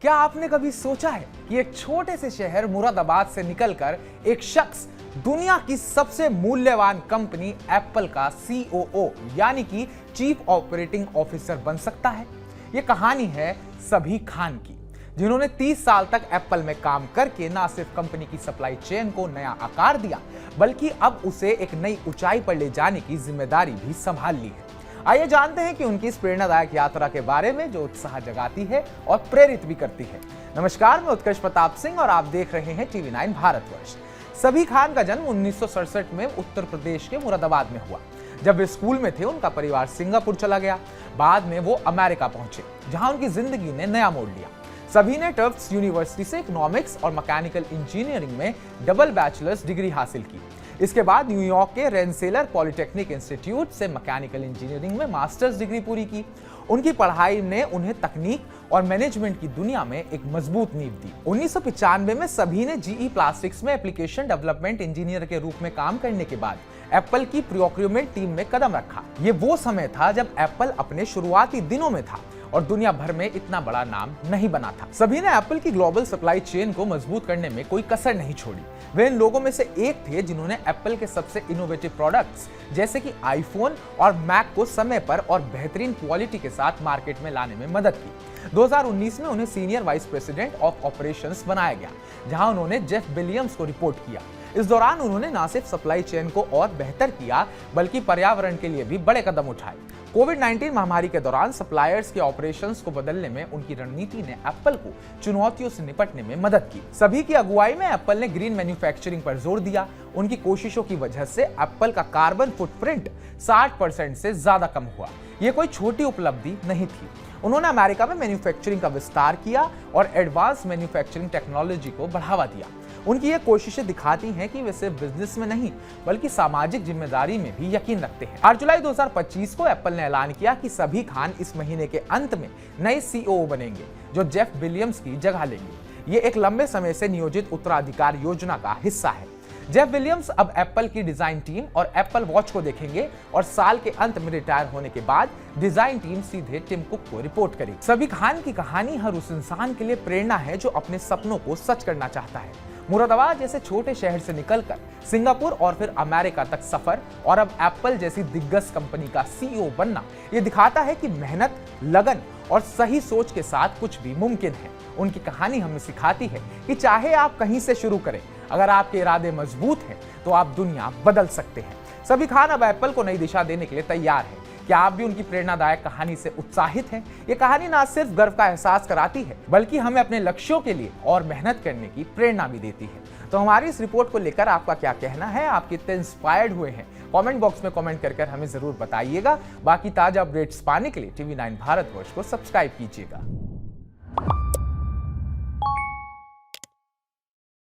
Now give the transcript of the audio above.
क्या आपने कभी सोचा है कि एक छोटे से शहर मुरादाबाद से निकलकर एक शख्स दुनिया की सबसे मूल्यवान कंपनी एप्पल का COO यानी कि चीफ ऑपरेटिंग ऑफिसर बन सकता है? यह कहानी है सबी खान की, जिन्होंने 30 साल तक एप्पल में काम करके न सिर्फ कंपनी की सप्लाई चेन को नया आकार दिया, बल्कि अब उसे एक नई ऊंचाई पर ले जाने की जिम्मेदारी भी संभाल ली है। आइए जानते हैं कि उनकी इस प्रेरणादायक यात्रा के बारे में, जो उत्साह जगाती है और प्रेरित भी करती है। नमस्कार, मैं उत्कर्ष प्रताप सिंह और आप देख रहे हैं TV9 भारतवर्ष। सबी खान का जन्म 1967 में उत्तर प्रदेश के मुरादाबाद में हुआ। जब वे स्कूल में थे, उनका परिवार सिंगापुर चला गया। बाद में वो अमेरिका पहुंचे, जहां उनकी जिंदगी ने नया मोड़ लिया। सभी ने टफ्ट्स यूनिवर्सिटी से इकोनॉमिक्स और मैकेनिकल इंजीनियरिंग में डबल बैचलर्स डिग्री हासिल की। इसके बाद न्यूयॉर्क के रेनसेलर पॉलिटेक्निक इंस्टीट्यूट से मैकेनिकल इंजीनियरिंग में मास्टर्स डिग्री पूरी की। उनकी पढ़ाई ने उन्हें तकनीक और मैनेजमेंट की दुनिया में एक मजबूत नींव दी। 1995 में सभी ने GE प्लास्टिक्स में एप्लीकेशन डेवलपमेंट इंजीनियर के रूप में काम करने के बाद एप्पल की प्रोक्योरमेंट टीम में कदम रखा। ये वो समय था जब एप्पल अपने शुरुआती दिनों में था और दुनिया भर में इतना बड़ा नाम नहीं बना था। सभी ने एप्पल की ग्लोबल सप्लाई चेन को मजबूत करने में कोई कसर नहीं छोड़ी। वे इन लोगों में से एक थे जिन्होंने एप्पल के सबसे इनोवेटिव प्रोडक्ट्स जैसे कि आईफोन और मैक को समय पर और बेहतरीन क्वालिटी के साथ मार्केट में लाने में मदद की। 2019 में उन्हें senior vice president of operations बनाया गया, जहां उन्होंने जेफ विलियम्स को रिपोर्ट किया। इस दौरान उन्होंने न सिर्फ सप्लाई चेन को और बेहतर किया, बल्कि पर्यावरण के लिए भी बड़े कदम उठाए। कोविड-19 महामारी के दौरान सप्लायर्स के ऑपरेशंस को बदलने में उनकी रणनीति ने एप्पल को चुनौतियों से निपटने में मदद की। सभी की अगुवाई में एप्पल ने ग्रीन मैन्युफैक्चरिंग पर जोर दिया। उनकी कोशिशों की वजह से एप्पल का कार्बन फुटप्रिंट 60% से ज्यादा कम हुआ। यह कोई छोटी उपलब्धि नहीं थी। उन्होंने अमेरिका में मैन्युफैक्चरिंग का विस्तार किया और एडवांस मैन्युफैक्चरिंग टेक्नोलॉजी को बढ़ावा दिया। उनकी ये कोशिशें दिखाती हैं कि वे सिर्फ बिजनेस में नहीं, बल्कि सामाजिक जिम्मेदारी में भी यकीन रखते हैं। 8 जुलाई 2025 को एप्पल ने ऐलान किया कि सबी खान इस महीने के अंत में नए COO बनेंगे, जो जेफ विलियम्स की जगह लेंगे। ये एक लंबे समय से नियोजित उत्तराधिकार योजना का हिस्सा है। जेफ विलियम्स अब एप्पल की डिजाइन टीम और एप्पल वॉच को देखेंगे और साल के अंत में रिटायर होने के बाद डिजाइन टीम सीधे टिम कुक को रिपोर्ट करेगी। सबी खान की कहानी हर उस इंसान के लिए प्रेरणा है जो अपने सपनों को सच करना चाहता है। मुरादाबाद जैसे छोटे शहर से निकलकर सिंगापुर और फिर अमेरिका तक सफर और अब एप्पल जैसी दिग्गज कंपनी का CEO बनना, ये दिखाता है कि मेहनत, लगन और सही सोच के साथ कुछ भी मुमकिन है। उनकी कहानी हमें सिखाती है कि चाहे आप कहीं से शुरू करें, अगर आपके इरादे मजबूत हैं तो आप दुनिया बदल सकते हैं। सबी खान अब एप्पल को नई दिशा देने के लिए तैयार है। क्या आप भी उनकी प्रेरणादायक कहानी से उत्साहित हैं? ये कहानी ना सिर्फ गर्व का एहसास कराती है, बल्कि हमें अपने लक्ष्यों के लिए और मेहनत करने की प्रेरणा भी देती है। तो हमारी इस रिपोर्ट को लेकर आपका क्या कहना है? आप कितने इंस्पायर्ड हुए हैं? कमेंट बॉक्स में कमेंट कर हमें जरूर बताइएगा। बाकी ताजा अपडेट्स पाने के लिए TV9 भारतवर्ष को सब्सक्राइब कीजिएगा।